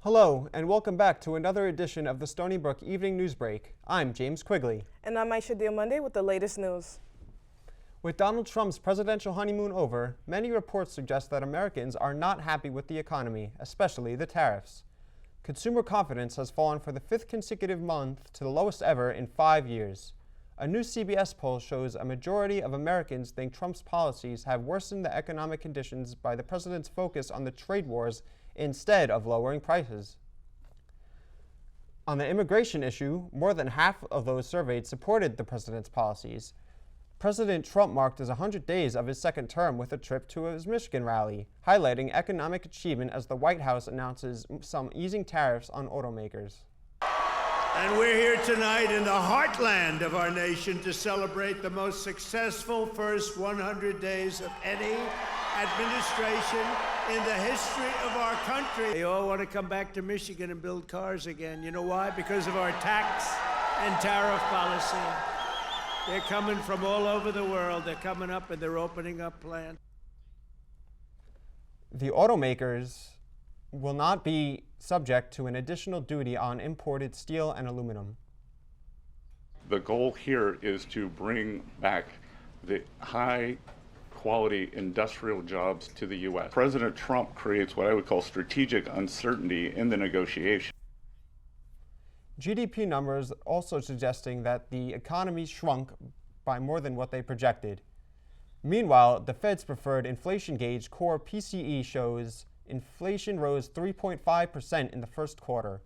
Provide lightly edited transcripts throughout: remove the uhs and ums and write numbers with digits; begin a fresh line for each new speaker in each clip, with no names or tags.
Hello, and welcome back to another edition of the Stony Brook Evening Newsbreak. I'm James Quigley.
And I'm Aisha Diomande with the latest news.
With Donald Trump's presidential honeymoon over, many reports suggest that Americans are not happy with the economy, especially the tariffs. Consumer confidence has fallen for the fifth consecutive month to the lowest ever in 5 years. A new CBS poll shows a majority of Americans think Trump's policies have worsened the economic conditions by the president's focus on the trade wars instead of lowering prices. On the immigration issue, more than half of those surveyed supported the president's policies. President Trump marked his 100 days of his second term with a trip to his Michigan rally, highlighting economic achievement as the White House announces some easing tariffs on automakers.
And we're here tonight in the heartland of our nation to celebrate the most successful first 100 days of any administration in the history of our country. They all want to come back to Michigan and build cars again. You know why? Because of our tax and tariff policy. They're coming from all over the world. They're coming up and they're opening up plants.
The automakers will not be subject to an additional duty on imported steel and aluminum.
The goal here is to bring back the high quality industrial jobs to the U.S. President Trump creates what I would call strategic uncertainty in the negotiation.
GDP numbers also suggesting that the economy shrunk by more than what they projected. Meanwhile, the Fed's preferred inflation gauge, core PCE, shows inflation rose 3.5% in the first quarter.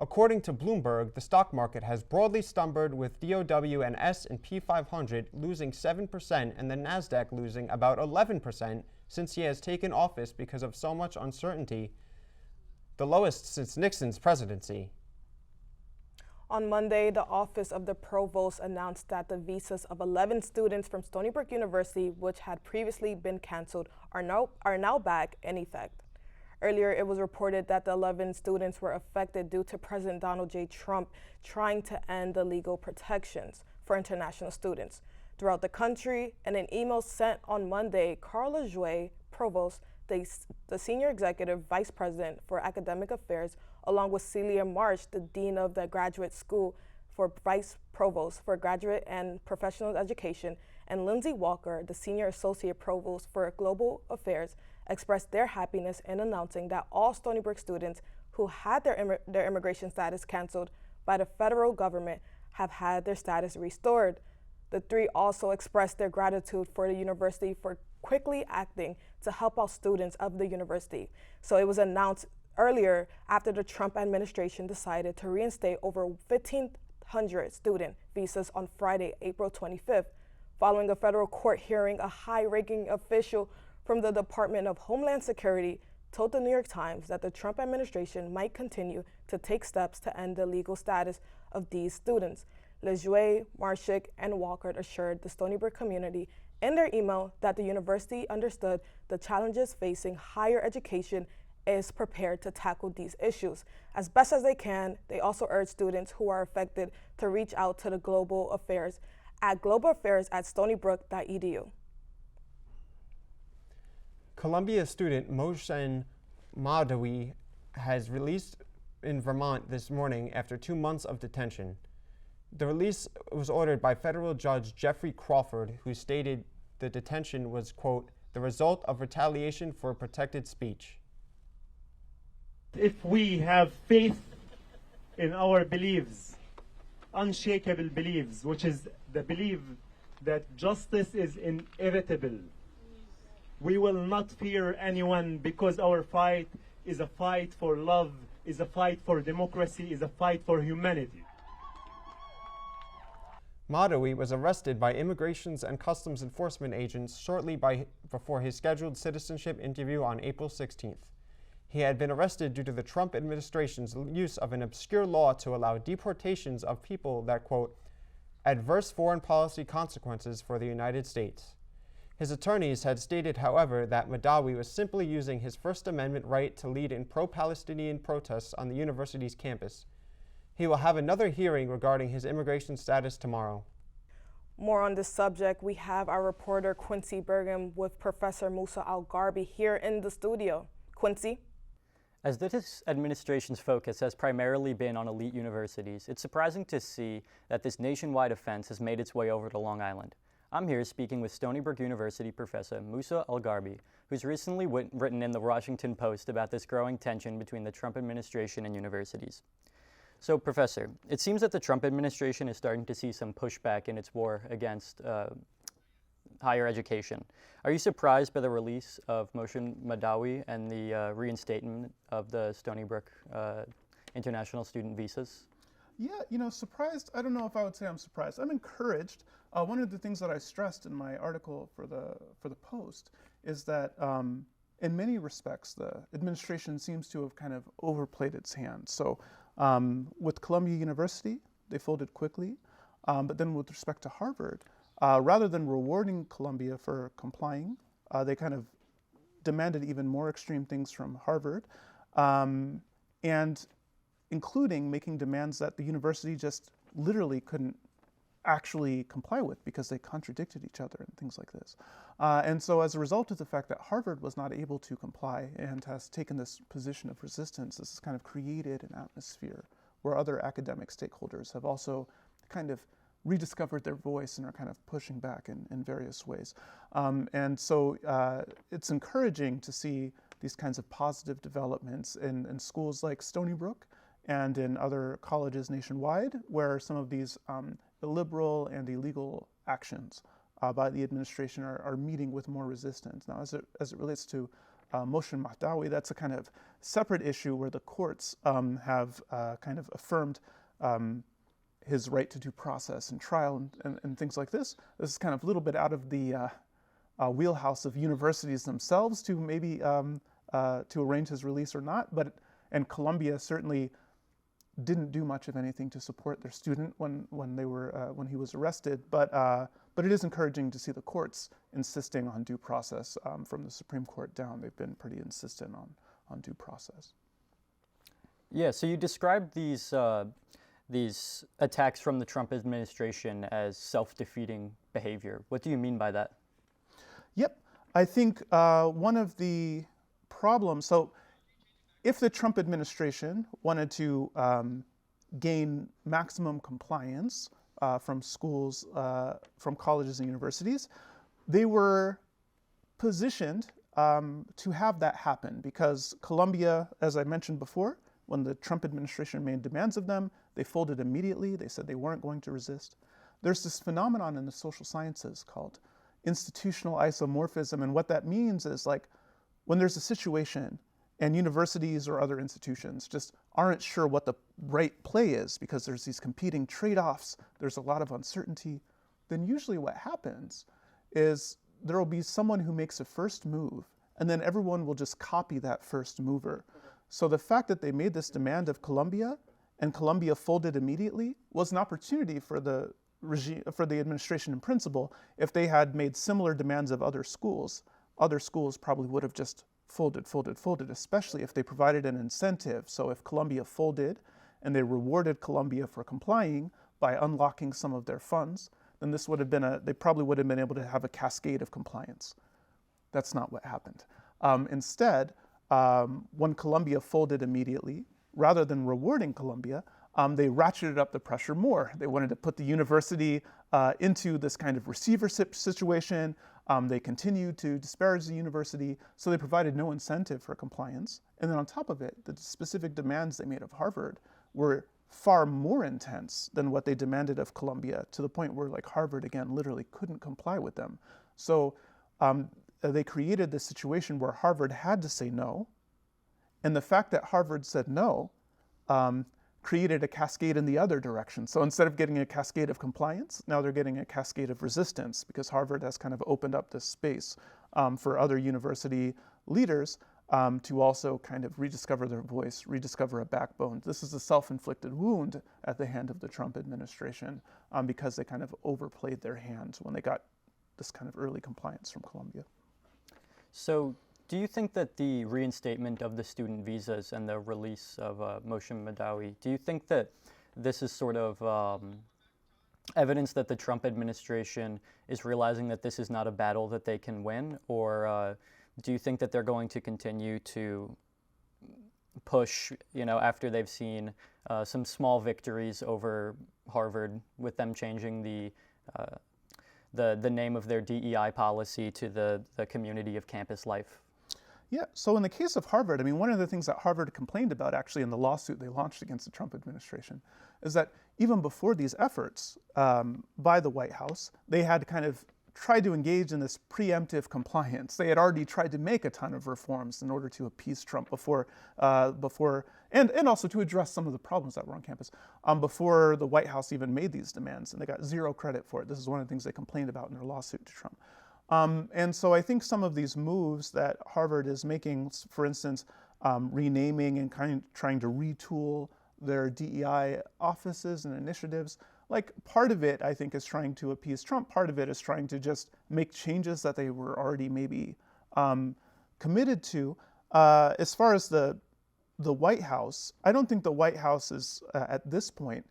According to Bloomberg, the stock market has broadly stumbled, with DOW and S&P 500 losing 7% and the Nasdaq losing about 11% since he has taken office because of so much uncertainty, the lowest since Nixon's presidency.
On Monday, the Office of the Provost announced that the visas of 11 students from Stony Brook University, which had previously been canceled, are now back in effect. Earlier, it was reported that the 11 students were affected due to President Donald J. Trump trying to end the legal protections for international students throughout the country. In an email sent on Monday, Carla Jouet, Provost, the Senior Executive Vice President for Academic Affairs, along with Celia March, the Dean of the Graduate School for Vice Provost for Graduate and Professional Education, and Lindsay Walker, the Senior Associate Provost for Global Affairs, expressed their happiness in announcing that all Stony Brook students who had their immigration status canceled by the federal government have had their status restored. The three also expressed their gratitude for the university for quickly acting to help out students of the university. So it was announced earlier after the Trump administration decided to reinstate over 1,500 student visas on Friday, April 25th, following a federal court hearing. A high-ranking official from the Department of Homeland Security told the New York Times that the Trump administration might continue to take steps to end the legal status of these students. Lejeune, Marshik, and Walker assured the Stony Brook community in their email that the university understood the challenges facing higher education, is prepared to tackle these issues as best as they can. They also urged students who are affected to reach out to the Global Affairs at globalaffairs@stonybrook.edu.
Columbia student Mohsen Mahdawi has released in Vermont this morning after 2 months of detention. The release was ordered by federal judge Jeffrey Crawford, who stated the detention was, quote, the result of retaliation for protected speech.
If we have faith in our beliefs, unshakable beliefs, which is the belief that justice is inevitable, we will not fear anyone, because our fight is a fight for love, is a fight for democracy, is a fight for humanity.
Mahdawi was arrested by Immigrations and Customs Enforcement agents shortly before his scheduled citizenship interview on April 16th. He had been arrested due to the Trump administration's use of an obscure law to allow deportations of people that, quote, adverse foreign policy consequences for the United States. His attorneys had stated, however, that Mahdawi was simply using his First Amendment right to lead in pro-Palestinian protests on the university's campus. He will have another hearing regarding his immigration status tomorrow.
More on this subject, we have our reporter Quincy Bergham with Professor Musa Al-Garbi here in the studio. Quincy?
As this administration's focus has primarily been on elite universities, it's surprising to see that this nationwide offense has made its way over to Long Island. I'm here speaking with Stony Brook University professor Musa Al-Gharbi, who's recently written in the Washington Post about this growing tension between the Trump administration and universities. So, Professor, it seems that the Trump administration is starting to see some pushback in its war against higher education. Are you surprised by the release of Moshe Madawi and the reinstatement of the Stony Brook international student visas?
Yeah, surprised, I don't know if I would say I'm surprised. I'm encouraged. One of the things that I stressed in my article for the Post is that in many respects, the administration seems to have kind of overplayed its hand. So with Columbia University, they folded quickly. But then with respect to Harvard, rather than rewarding Columbia for complying, they kind of demanded even more extreme things from Harvard, and including making demands that the university just literally couldn't actually comply with because they contradicted each other and things like this. And so as a result of the fact that Harvard was not able to comply and has taken this position of resistance, this has kind of created an atmosphere where other academic stakeholders have also kind of rediscovered their voice and are kind of pushing back in various ways. And so it's encouraging to see these kinds of positive developments in schools like Stony Brook and in other colleges nationwide, where some of these illiberal and illegal actions by the administration are meeting with more resistance. Now, as it relates to Moshe Madawi, that's a kind of separate issue where the courts have kind of affirmed his right to due process and trial and things like this. This is kind of a little bit out of the wheelhouse of universities themselves to maybe to arrange his release or not. And Columbia certainly didn't do much of anything to support their student when he was arrested. But it is encouraging to see the courts insisting on due process from the Supreme Court down. They've been pretty insistent on due process.
Yeah. So you described these attacks from the Trump administration as self-defeating behavior. What do you mean by that?
Yep. I think one of the problems, so if the Trump administration wanted to gain maximum compliance from schools, from colleges and universities, they were positioned to have that happen because Columbia, as I mentioned before, when the Trump administration made demands of them, they folded immediately. They said they weren't going to resist. There's this phenomenon in the social sciences called institutional isomorphism, and what that means is like when there's a situation and universities or other institutions just aren't sure what the right play is because there's these competing trade-offs, there's a lot of uncertainty, then usually what happens is there will be someone who makes a first move, and then everyone will just copy that first mover. So the fact that they made this demand of Columbia and Columbia folded immediately was an opportunity for the regime, for the administration in principle. If they had made similar demands of other schools probably would have just folded, especially if they provided an incentive. So if Columbia folded and they rewarded Columbia for complying by unlocking some of their funds, then this would have been they probably would have been able to have a cascade of compliance. That's not what happened. Instead, when Columbia folded immediately, rather than rewarding Columbia, they ratcheted up the pressure more. They wanted to put the university into this kind of receivership situation. They continued to disparage the university, so they provided no incentive for compliance. And then on top of it, the specific demands they made of Harvard were far more intense than what they demanded of Columbia, to the point where like Harvard, again, literally couldn't comply with them. So they created this situation where Harvard had to say no. And the fact that Harvard said no created a cascade in the other direction. So instead of getting a cascade of compliance, now they're getting a cascade of resistance because Harvard has kind of opened up this space for other university leaders to also kind of rediscover their voice, rediscover a backbone. This is a self-inflicted wound at the hand of the Trump administration because they kind of overplayed their hand when they got this kind of early compliance from Columbia.
So do you think that the reinstatement of the student visas and the release of Moshe Madawi, do you think that this is sort of evidence that the Trump administration is realizing that this is not a battle that they can win? Or do you think that they're going to continue to push, after they've seen some small victories over Harvard, with them changing the name of their DEI policy to the community of campus life.
Yeah, so in the case of Harvard, I mean, one of the things that Harvard complained about actually in the lawsuit they launched against the Trump administration is that even before these efforts by the White House, they had kind of tried to engage in this preemptive compliance. They had already tried to make a ton of reforms in order to appease Trump and also to address some of the problems that were on campus before the White House even made these demands, and they got zero credit for it. This is one of the things they complained about in their lawsuit to Trump. And so I think some of these moves that Harvard is making, for instance, renaming and kind of trying to retool their DEI offices and initiatives, like part of it I think is trying to appease Trump, part of it is trying to just make changes that they were already maybe committed to. As far as the White House, I don't think the White House is at this point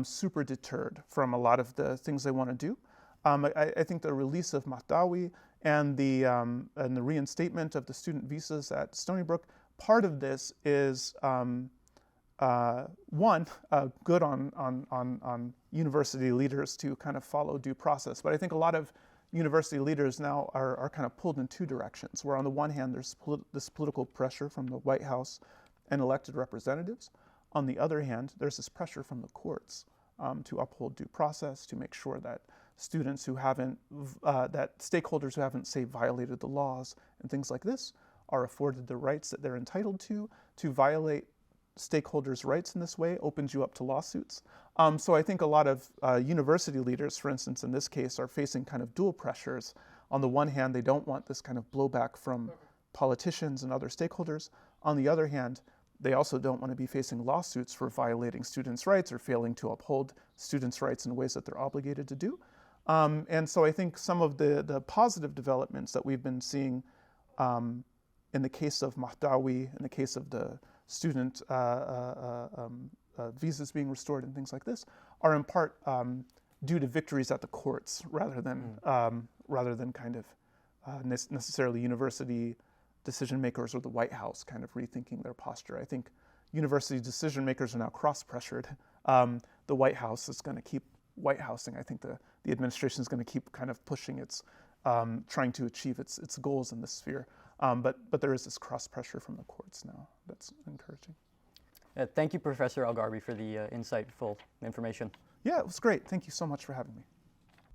super deterred from a lot of the things they want to do. I think the release of Mahdawi and the reinstatement of the student visas at Stony Brook, part of this is good on university leaders to kind of follow due process. But I think a lot of university leaders now are kind of pulled in two directions, where on the one hand there's this political pressure from the White House and elected representatives. On the other hand, there's this pressure from the courts to uphold due process, to make sure that students who haven't, that stakeholders who haven't, say, violated the laws and things like this are afforded the rights that they're entitled to. To violate stakeholders' rights in this way opens you up to lawsuits. So I think a lot of university leaders, for instance, in this case, are facing kind of dual pressures. On the one hand, they don't want this kind of blowback from politicians and other stakeholders. On the other hand, they also don't want to be facing lawsuits for violating students' rights or failing to uphold students' rights in ways that they're obligated to do. And so I think some of the positive developments that we've been seeing in the case of Mahdawi, in the case of the student visas being restored and things like this, are in part due to victories at the courts rather than kind of necessarily university decision makers or the White House kind of rethinking their posture. I think university decision makers are now cross-pressured. The White House is going to keep White Housing. I think the administration is going to keep kind of pushing its, trying to achieve its goals in this sphere. But there is this cross-pressure from the courts now. That's encouraging.
Thank you, Professor Algarbi, for the insightful information.
Yeah, it was great. Thank you so much for having me.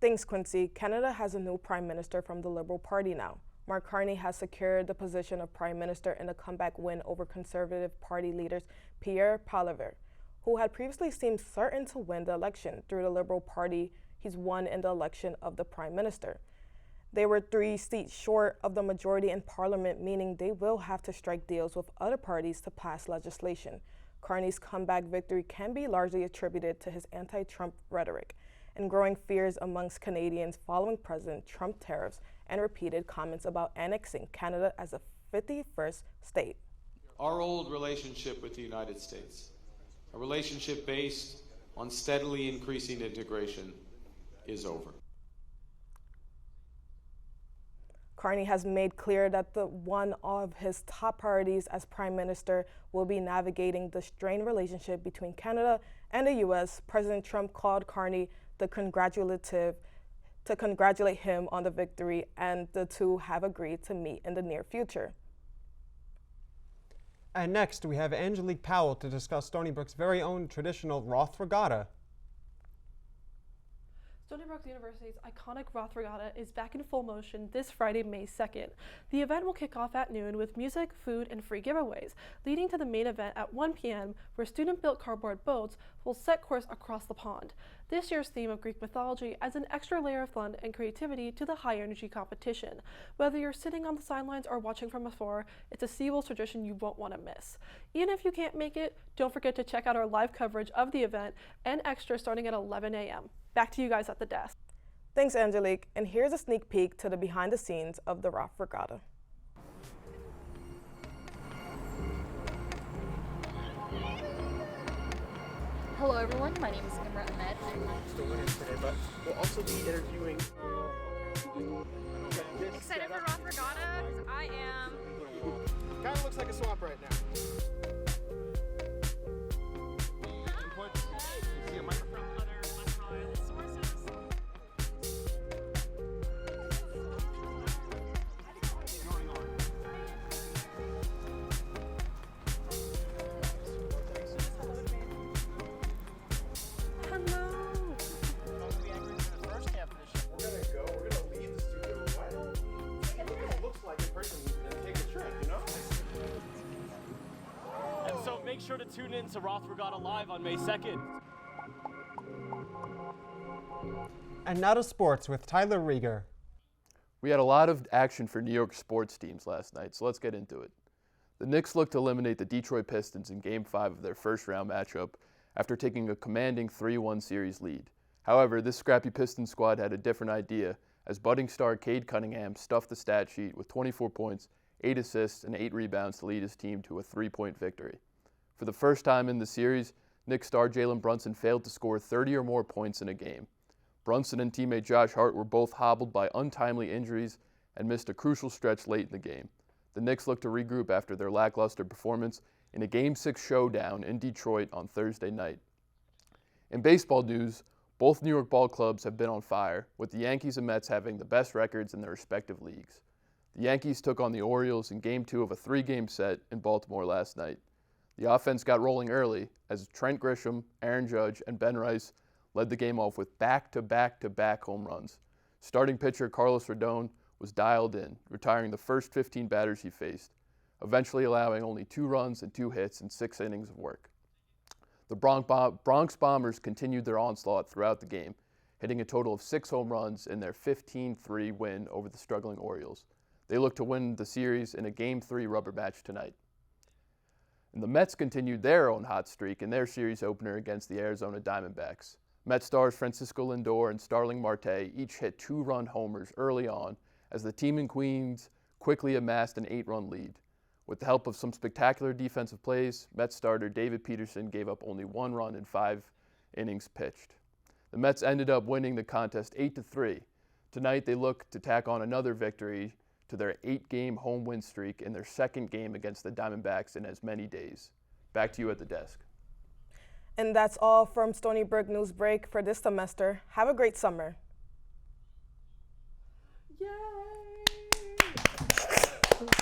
Thanks, Quincy. Canada has a new prime minister from the Liberal Party now. Mark Carney has secured the position of prime minister in a comeback win over Conservative Party leaders Pierre Poilievre, who had previously seemed certain to win the election. Through the Liberal Party, he's won in the election of the prime minister. They were 3 seats short of the majority in parliament, meaning they will have to strike deals with other parties to pass legislation. Carney's comeback victory can be largely attributed to his anti-Trump rhetoric and growing fears amongst Canadians following President Trump tariffs and repeated comments about annexing Canada as a 51st state.
Our old relationship with the United States, a relationship based on steadily increasing integration, is over.
Carney has made clear that one of his top priorities as prime minister will be navigating the strained relationship between Canada and the U.S. President Trump called Carney to congratulate him on the victory, and the two have agreed to meet in the near future.
And next, we have Angelique Powell to discuss Stony Brook's very own traditional Roth Regatta.
Stony Brook University's iconic Roth Regatta is back in full motion this Friday, May 2nd. The event will kick off at noon with music, food, and free giveaways, leading to the main event at 1 p.m. where student-built cardboard boats will set course across the pond. This year's theme of Greek mythology adds an extra layer of fun and creativity to the high-energy competition. Whether you're sitting on the sidelines or watching from afar, it's a Seawolves tradition you won't want to miss. Even if you can't make it, don't forget to check out our live coverage of the event and extras starting at 11 a.m. Back to you guys at the desk.
Thanks, Angelique. And here's a sneak peek to the behind the scenes of the Roth Regatta.
Hello everyone, my name is Imra Ahmed.
I'm the winners today, but we'll also be interviewing.
Excited for Roth Regatta? I am.
Kind of looks like a swamp right now.
sure to tune in to Roth Regatta Live on May 2nd.
And now to sports with Tyler Rieger.
We had a lot of action for New York sports teams last night, so let's get into it. The Knicks looked to eliminate the Detroit Pistons in Game 5 of their first-round matchup after taking a commanding 3-1 series lead. However, this scrappy Pistons squad had a different idea as budding star Cade Cunningham stuffed the stat sheet with 24 points, 8 assists, and 8 rebounds to lead his team to a 3-point victory. For the first time in the series, Knicks star Jalen Brunson failed to score 30 or more points in a game. Brunson and teammate Josh Hart were both hobbled by untimely injuries and missed a crucial stretch late in the game. The Knicks look to regroup after their lackluster performance in a Game 6 showdown in Detroit on Thursday night. In baseball news, both New York ball clubs have been on fire, with the Yankees and Mets having the best records in their respective leagues. The Yankees took on the Orioles in Game 2 of a 3-game set in Baltimore last night. The offense got rolling early as Trent Grisham, Aaron Judge, and Ben Rice led the game off with back-to-back-to-back home runs. Starting pitcher Carlos Rodon was dialed in, retiring the first 15 batters he faced, eventually allowing only 2 runs and 2 hits in 6 innings of work. The Bronx Bombers continued their onslaught throughout the game, hitting a total of 6 home runs in their 15-3 win over the struggling Orioles. They look to win the series in a Game 3 rubber match tonight. And the Mets continued their own hot streak in their series opener against the Arizona Diamondbacks. Met stars Francisco Lindor and Starling Marte each hit 2-run homers early on as the team in Queens quickly amassed an 8-run lead. With the help of some spectacular defensive plays, Mets starter David Peterson gave up only 1 run in 5 innings pitched. The Mets ended up winning the contest 8-3. Tonight they look to tack on another victory to their 8-game home win streak in their second game against the Diamondbacks in as many days. Back to you at the desk.
And that's all from Stony Brook Newsbreak for this semester. Have a great summer.
Yeah.